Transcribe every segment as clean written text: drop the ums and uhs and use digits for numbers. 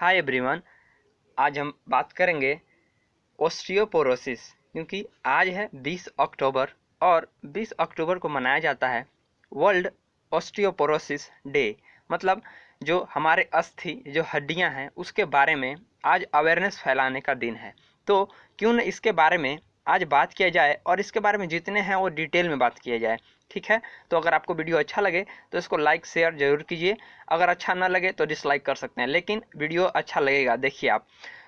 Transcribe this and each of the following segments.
Hi everyone. आज हम बात करेंगे ओस्टियोपोरोसिस, क्योंकि आज है 20 अक्टूबर और 20 अक्टूबर को मनाया जाता है वर्ल्ड ओस्टियोपोरोसिस डे। मतलब जो हमारे अस्थि जो हड्डियां हैं उसके बारे में आज अवेयरनेस फैलाने का दिन है। तो क्यों न इसके बारे में आज बात किया जाए और इसके बारे में जितने हैं वो डिटेल में बात किया जाए। ठीक है, तो अगर आपको वीडियो अच्छा लगे तो इसको लाइक शेयर जरूर कीजिए। अगर अच्छा ना लगे तो डिसलाइक कर सकते हैं, लेकिन वीडियो अच्छा लगेगा देखिए आप।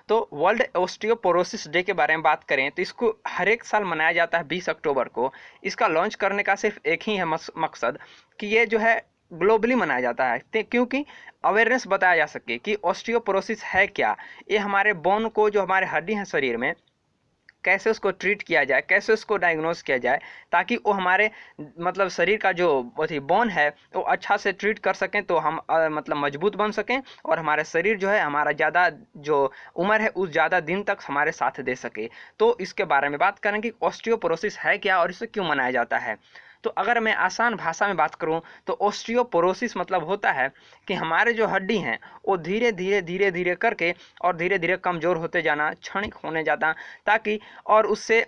तो वर्ल्ड ओस्टियोपोरोसिस डे के बारे में बात करें तो इसको हर एक साल मनाया जाता है 20 अक्टूबर को। इसका लॉन्च करने का सिर्फ एक ही है मकसद कि ये जो है ग्लोबली मनाया जाता है, क्योंकि अवेयरनेस बताया जा सके कि ओस्टियोपोरोसिस है क्या। ये हमारे बोन को, जो हमारे हड्डी हैं शरीर में, कैसे उसको ट्रीट किया जाए, कैसे उसको डायग्नोस किया जाए, ताकि वो हमारे मतलब शरीर का जो बोन है वो अच्छा से ट्रीट कर सकें, तो हम मतलब मजबूत बन सकें और हमारा शरीर जो है हमारा ज़्यादा जो उम्र है उस ज़्यादा दिन तक हमारे साथ दे सके। तो इसके बारे में बात करें कि ऑस्टियोपोरोसिस है क्या और इसे क्यों मनाया जाता है। तो अगर मैं आसान भाषा में बात करूं तो ऑस्टियोपोरोसिस मतलब होता है कि हमारे जो हड्डी हैं वो धीरे धीरे धीरे धीरे करके और धीरे धीरे कमज़ोर होते जाना, क्षणिक होने जाता, ताकि और उससे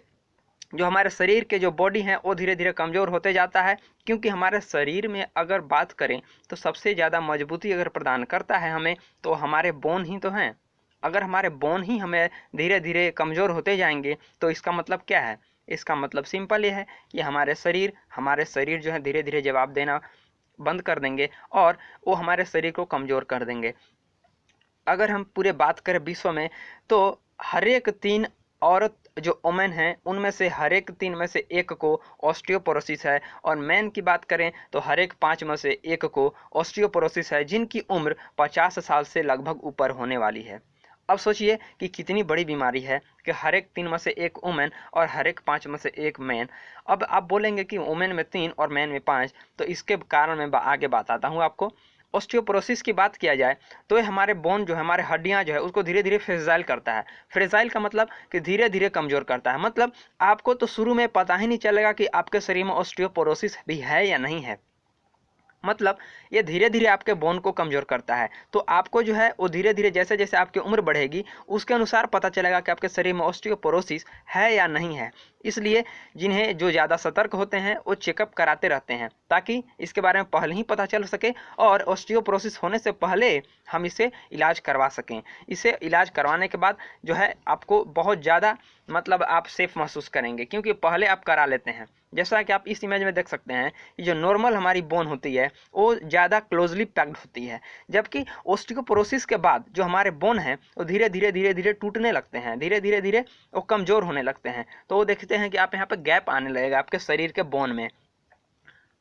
जो हमारे शरीर के जो बॉडी हैं वो धीरे धीरे कमज़ोर होते जाता है। क्योंकि हमारे शरीर में अगर बात करें तो सबसे ज़्यादा मजबूती अगर प्रदान करता है हमें तो हमारे बोन ही तो हैं। अगर हमारे बोन ही हमें धीरे धीरे कमज़ोर होते जाएंगे तो इसका मतलब क्या है। इसका मतलब सिंपल ये है कि हमारे शरीर जो है धीरे धीरे जवाब देना बंद कर देंगे और वो हमारे शरीर को कमज़ोर कर देंगे। अगर हम पूरे बात करें विश्व में तो हर एक 3 औरत जो वुमेन हैं उनमें से हर एक 3 में से एक को ऑस्टियोपोरोसिस है, और मैन की बात करें तो हर एक 5 में से एक को ऑस्टियोपोरोसिस है, जिनकी उम्र 50 साल से लगभग ऊपर होने वाली है। अब सोचिए कि कितनी बड़ी बीमारी है कि हर एक 3 में से एक वुमेन और हर एक 5 में से एक मैन। अब आप बोलेंगे कि वुमेन में 3 और मैन में 5, तो इसके कारण मैं आगे बताता हूँ आपको। ऑस्टियोपोरोसिस की बात किया जाए तो ये हमारे बोन जो है, हमारे हड्डियां जो है उसको धीरे धीरे फ्रेजाइल करता है। फ्रेजाइल का मतलब कि धीरे धीरे कमजोर करता है। मतलब आपको तो शुरू में पता ही नहीं चलेगा कि आपके शरीर में ऑस्टियोपोरोसिस भी है या नहीं है। मतलब ये धीरे धीरे आपके बोन को कमजोर करता है। तो आपको जो है वो धीरे धीरे जैसे जैसे आपकी उम्र बढ़ेगी उसके अनुसार पता चलेगा कि आपके शरीर में ऑस्टियोपोरोसिस है या नहीं है। इसलिए जिन्हें जो ज़्यादा सतर्क होते हैं वो चेकअप कराते रहते हैं, ताकि इसके बारे में पहले ही पता चल सके और ऑस्टियोपोरोसिस होने से पहले हम इसे इलाज करवा सकें। इसे इलाज करवाने के बाद जो है आपको बहुत ज़्यादा मतलब आप सेफ महसूस करेंगे, क्योंकि पहले आप करा लेते हैं। जैसा कि आप इस इमेज में देख सकते हैं कि जो नॉर्मल हमारी बोन होती है वो ज़्यादा क्लोजली पैक्ड होती है, जबकि ओस्टियोपोरोसिस के बाद जो हमारे बोन हैं वो धीरे धीरे धीरे धीरे टूटने लगते हैं, धीरे धीरे धीरे वो कमज़ोर होने लगते हैं। तो वो देखते हैं कि आप यहाँ पे गैप आने लगेगा आपके शरीर के बोन में।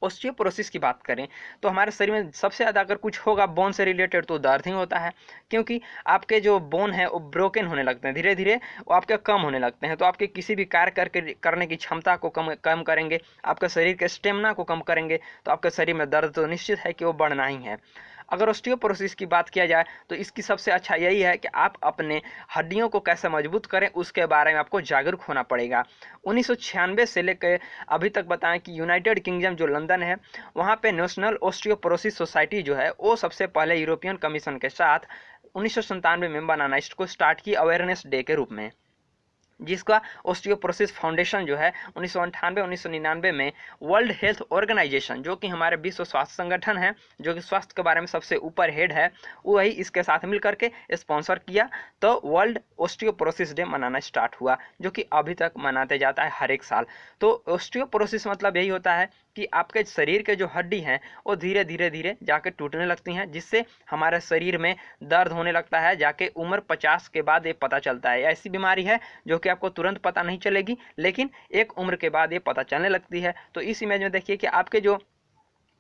ऑस्टियोपोरोसिस की बात करें तो हमारे शरीर में सबसे ज़्यादा अगर कुछ होगा बोन से रिलेटेड तो दर्द ही होता है, क्योंकि आपके जो बोन है वो ब्रोकन होने लगते हैं, धीरे धीरे वो आपके कम होने लगते हैं। तो आपके किसी भी कार्य करने की क्षमता को कम करेंगे, आपके शरीर के स्टेमिना को कम करेंगे, तो आपके शरीर में दर्द तो निश्चित है कि वो बढ़ना ही है। अगर ऑस्टियोपोरोसिस की बात किया जाए तो इसकी सबसे अच्छा यही है कि आप अपने हड्डियों को कैसे मजबूत करें उसके बारे में आपको जागरूक होना पड़ेगा। 1996 से लेकर अभी तक बताएं कि यूनाइटेड किंगडम जो लंदन है वहाँ पे नेशनल ऑस्टियोपोरोसिस सोसाइटी जो है वो सबसे पहले यूरोपियन कमीशन के साथ 1997 में बनाना इसको स्टार्ट की अवेयरनेस डे के रूप में, जिसका ऑस्टियोपोरोसिस फाउंडेशन जो है 1998-1999 में वर्ल्ड हेल्थ ऑर्गेनाइजेशन, जो कि हमारे विश्व स्वास्थ्य संगठन है, जो कि स्वास्थ्य के बारे में सबसे ऊपर हेड है, वही इसके साथ मिल करके स्पॉन्सर किया। तो वर्ल्ड ऑस्टियोपोरोसिस डे मनाना स्टार्ट हुआ, जो कि अभी तक मनाते जाता है हर एक साल। तो ऑस्टियोपोरोसिस मतलब यही होता है कि आपके शरीर के जो हड्डी हैं वो धीरे धीरे धीरे जाके टूटने लगती हैं, जिससे हमारे शरीर में दर्द होने लगता है। जाके उम्र 50 के बाद ये पता चलता है। ऐसी बीमारी है जो कि आपको तुरंत पता नहीं चलेगी, लेकिन एक उम्र के बाद ये पता चलने लगती है। तो इस इमेज में देखिए कि आपके जो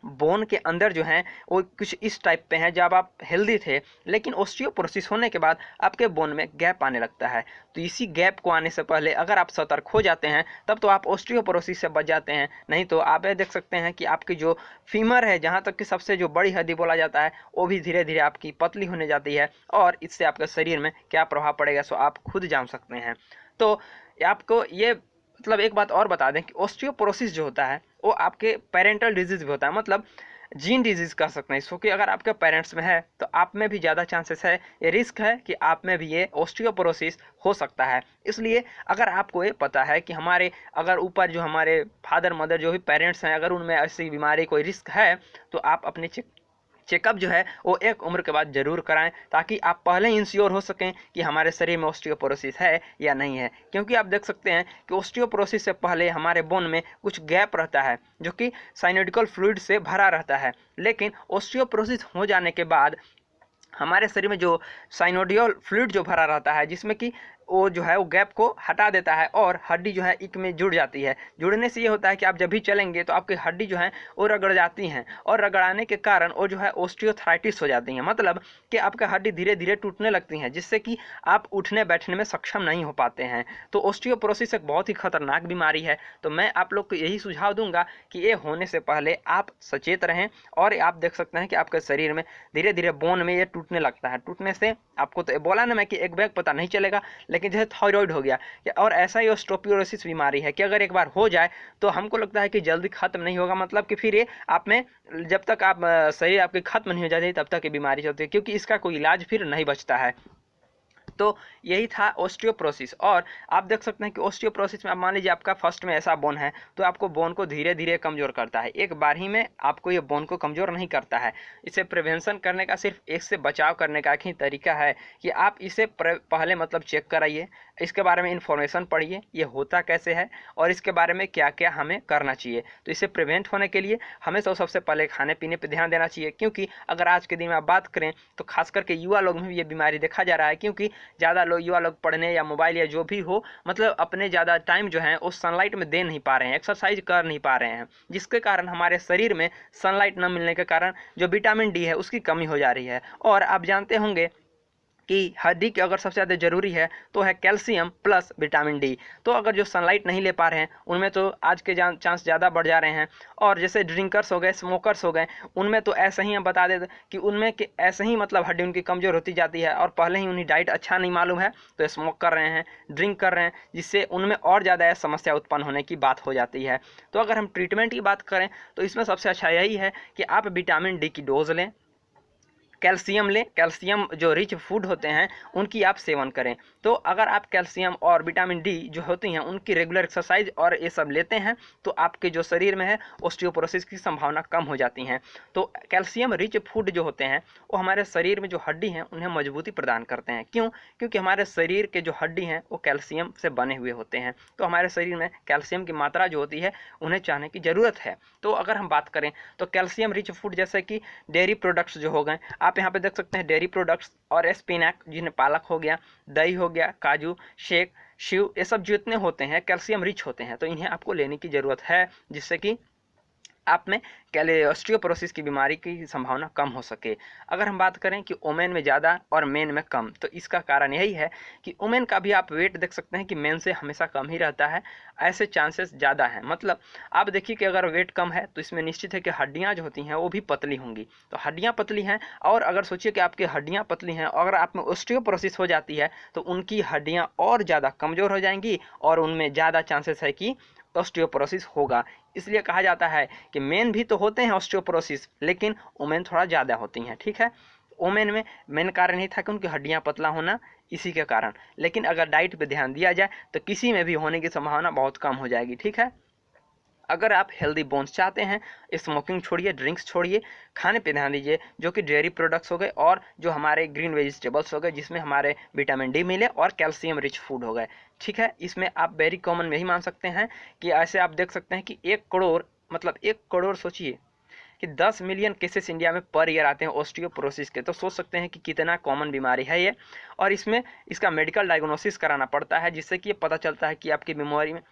बोन के अंदर जो हैं वो कुछ इस टाइप पे हैं जब आप हेल्दी थे, लेकिन ऑस्टियोपोरोसिस होने के बाद आपके बोन में गैप आने लगता है। तो इसी गैप को आने से पहले अगर आप सतर्क हो जाते हैं तब तो आप ऑस्टियोपोरोसिस से बच जाते हैं। नहीं तो आप ये देख सकते हैं कि आपकी जो फीमर है, जहाँ तक कि सबसे जो बड़ी हड्डी बोला जाता है, वो भी धीरे धीरे आपकी पतली होने जाती है, और इससे आपके शरीर में क्या प्रभाव पड़ेगा सो आप खुद जान सकते हैं। तो आपको ये मतलब एक बात और बता दें कि ऑस्टियोपोरोसिस जो होता है वो आपके पेरेंटल डिजीज भी होता है। मतलब जीन डिजीज कर सकते हैं इसको, कि अगर आपके पेरेंट्स में है तो आप में भी ज़्यादा चांसेस है, ये रिस्क है कि आप में भी ये ऑस्टियोपोरोसिस हो सकता है। इसलिए अगर आपको ये पता है कि हमारे अगर ऊपर जो हमारे फादर मदर जो भी पेरेंट्स हैं अगर उनमें ऐसी बीमारी कोई रिस्क है तो आप अपने चेकअप जो है वो एक उम्र के बाद जरूर कराएं, ताकि आप पहले ही इंश्योर हो सकें कि हमारे शरीर में ऑस्टियोपोरोसिस है या नहीं है। क्योंकि आप देख सकते हैं कि ऑस्टियोपोरोसिस से पहले हमारे बोन में कुछ गैप रहता है जो कि साइनोइडिकल फ्लूइड से भरा रहता है, लेकिन ऑस्टियोपोरोसिस हो जाने के बाद हमारे शरीर में जो साइनोडियल फ्लूइड जो भरा रहता है जिसमें कि वो जो है वो गैप को हटा देता है और हड्डी जो है एक में जुड़ जाती है। जुड़ने से ये होता है कि आप जब भी चलेंगे तो आपकी हड्डी जो है वो रगड़ जाती हैं और रगड़ाने के कारण वो जो है ऑस्टियोथराइटिस हो जाती हैं, मतलब कि आपका हड्डी धीरे धीरे टूटने लगती हैं जिससे कि आप उठने बैठने में सक्षम नहीं हो पाते हैं। तो ऑस्टियोपोरोसिस एक बहुत ही खतरनाक बीमारी है। तो मैं आप लोग को यही सुझाव दूंगा कि ये होने से पहले आप सचेत रहें। और आप देख सकते हैं कि आपके शरीर में धीरे धीरे बोन में ये टूटने लगता है। टूटने से आपको तो बोला ना मैं कि एक बैग पता नहीं चलेगा, लेकिन जैसे थायराइड हो गया और ऐसा ही ऑस्टियोपोरोसिस बीमारी है कि अगर एक बार हो जाए तो हमको लगता है कि जल्दी खत्म नहीं होगा, मतलब कि फिर ये आप में जब तक आप शरीर आपकी खत्म नहीं हो जाती तब तक ये बीमारी चलती है, क्योंकि इसका कोई इलाज फिर नहीं बचता है। तो यही था ऑस्टियोपोरोसिस। और आप देख सकते हैं कि ऑस्टियोपोरोसिस में आप मान लीजिए आपका फर्स्ट में ऐसा बोन है तो आपको बोन को धीरे धीरे कमज़ोर करता है, एक बार ही में आपको ये बोन को कमज़ोर नहीं करता है। इसे प्रिवेंशन करने का सिर्फ इससे बचाव करने का एक ही तरीका है कि आप इसे पहले मतलब चेक कराइए, इसके बारे में इंफॉर्मेशन पढ़िए ये होता कैसे है और इसके बारे में क्या क्या हमें करना चाहिए। तो इसे प्रिवेंट होने के लिए हमें तो सबसे पहले खाने पीने पर ध्यान देना चाहिए, क्योंकि अगर आज के दिन में आप बात करें तो खास करके युवा लोग में भी ये बीमारी देखा जा रहा है, क्योंकि ज़्यादा लोग युवा लोग पढ़ने या मोबाइल या जो भी हो मतलब अपने ज़्यादा टाइम जो है उस सनलाइट में दे नहीं पा रहे हैं, एक्सरसाइज कर नहीं पा रहे हैं, जिसके कारण हमारे शरीर में सनलाइट न मिलने के कारण जो विटामिन डी है उसकी कमी हो जा रही है। और आप जानते होंगे कि हड्डी की अगर सबसे ज़्यादा ज़रूरी है तो है कैल्शियम प्लस विटामिन डी। तो अगर जो सनलाइट नहीं ले पा रहे हैं उनमें तो आज के चांस ज़्यादा बढ़ जा रहे हैं। और जैसे ड्रिंकर्स हो गए, स्मोकर्स हो गए, उनमें तो ऐसे ही हम बता देते कि उनमें कि ऐसे ही मतलब हड्डी उनकी कमज़ोर होती जाती है और पहले ही उन्हें डाइट अच्छा नहीं मालूम है तो स्मोक कर रहे हैं, ड्रिंक कर रहे हैं, जिससे उनमें और ज़्यादा समस्या उत्पन्न होने की बात हो जाती है। तो अगर हम ट्रीटमेंट की बात करें तो इसमें सबसे अच्छा यही है कि आप विटामिन डी की डोज लें, कैल्शियम लें, कैल्शियम जो रिच फूड होते हैं उनकी आप सेवन करें। तो अगर आप कैल्शियम और विटामिन डी जो होती हैं उनकी रेगुलर एक्सरसाइज और ये सब लेते हैं तो आपके जो शरीर में है ऑस्टियोपोरोसिस की संभावना कम हो जाती हैं। तो कैल्शियम रिच फूड जो होते हैं वो हमारे शरीर में जो हड्डी हैं उन्हें मजबूती प्रदान करते हैं। क्यों? क्योंकि हमारे शरीर के जो हड्डी हैं वो कैल्शियम से बने हुए होते हैं, तो हमारे शरीर में कैल्शियम की मात्रा जो होती है उन्हें चाहने की ज़रूरत है। तो अगर हम बात करें तो कैल्शियम रिच फूड जैसे कि डेयरी प्रोडक्ट्स जो हो गए, आप यहाँ पे देख सकते हैं डेयरी प्रोडक्ट्स और स्पिनैक जिन्हें पालक हो गया, दही हो गया, काजू, शेक, शिव, ये सब जितने होते हैं कैल्शियम रिच होते हैं, तो इन्हें आपको लेने की ज़रूरत है जिससे कि आप में ऑस्टियोपोरोसिस की बीमारी की संभावना कम हो सके। अगर हम बात करें कि वुमेन में ज़्यादा और मेन में कम, तो इसका कारण यही है कि वुमेन का भी आप वेट देख सकते हैं कि मेन से हमेशा कम ही रहता है, ऐसे चांसेस ज़्यादा हैं। मतलब आप देखिए कि अगर वेट कम है तो इसमें निश्चित है कि हड्डियाँ जो होती हैं वो भी पतली होंगी। तो हड्डियाँ पतली हैं और अगर सोचिए कि आपकी हड्डियाँ पतली हैं और अगर आप में ऑस्टियोपोरोसिस हो जाती है तो उनकी हड्डियाँ और ज़्यादा कमज़ोर हो जाएंगी और उनमें ज़्यादा चांसेस है कि ऑस्टियोपोरोसिस होगा। इसलिए कहा जाता है कि मेन भी तो होते हैं ऑस्टियोपोरोसिस, लेकिन वुमेन थोड़ा ज़्यादा होती हैं। ठीक है, वुमेन में मेन कारण ये था कि उनकी हड्डियां पतला होना, इसी के कारण। लेकिन अगर डाइट पे ध्यान दिया जाए तो किसी में भी होने की संभावना बहुत कम हो जाएगी। ठीक है, अगर आप हेल्दी बोन्स चाहते हैं, स्मोकिंग छोड़िए, ड्रिंक्स छोड़िए, खाने पे ध्यान दीजिए जो कि डेयरी प्रोडक्ट्स हो गए और जो हमारे ग्रीन वेजिटेबल्स हो गए जिसमें हमारे विटामिन डी मिले और कैल्शियम रिच फूड हो गए। ठीक है, इसमें आप वेरी कॉमन में ही मान सकते हैं कि ऐसे आप देख सकते हैं कि 1 करोड़ मतलब 1 करोड़ सोचिए कि 10 मिलियन केसेस इंडिया में पर ईयर आते हैं ऑस्टियोपोरोसिस के। तो सोच सकते हैं कि कितना कॉमन बीमारी है ये, और इसमें इसका मेडिकल डायग्नोसिस कराना पड़ता है जिससे कि ये पता चलता है कि आपकी बीमारी में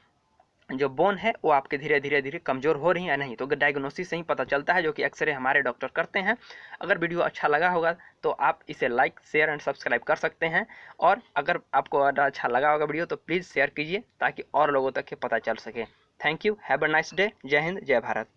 जो बोन है वो आपके धीरे धीरे कमज़ोर हो रही है या नहीं। तो डायग्नोसिस से ही पता चलता है, जो कि एक्सरे हमारे डॉक्टर करते हैं। अगर वीडियो अच्छा लगा होगा तो आप इसे लाइक, शेयर एंड सब्सक्राइब कर सकते हैं, और अगर आपको अच्छा लगा होगा वीडियो तो प्लीज़ शेयर कीजिए ताकि और लोगों तक ये पता चल सके। Thank you, have a nice day. जय हिंद, जय भारत।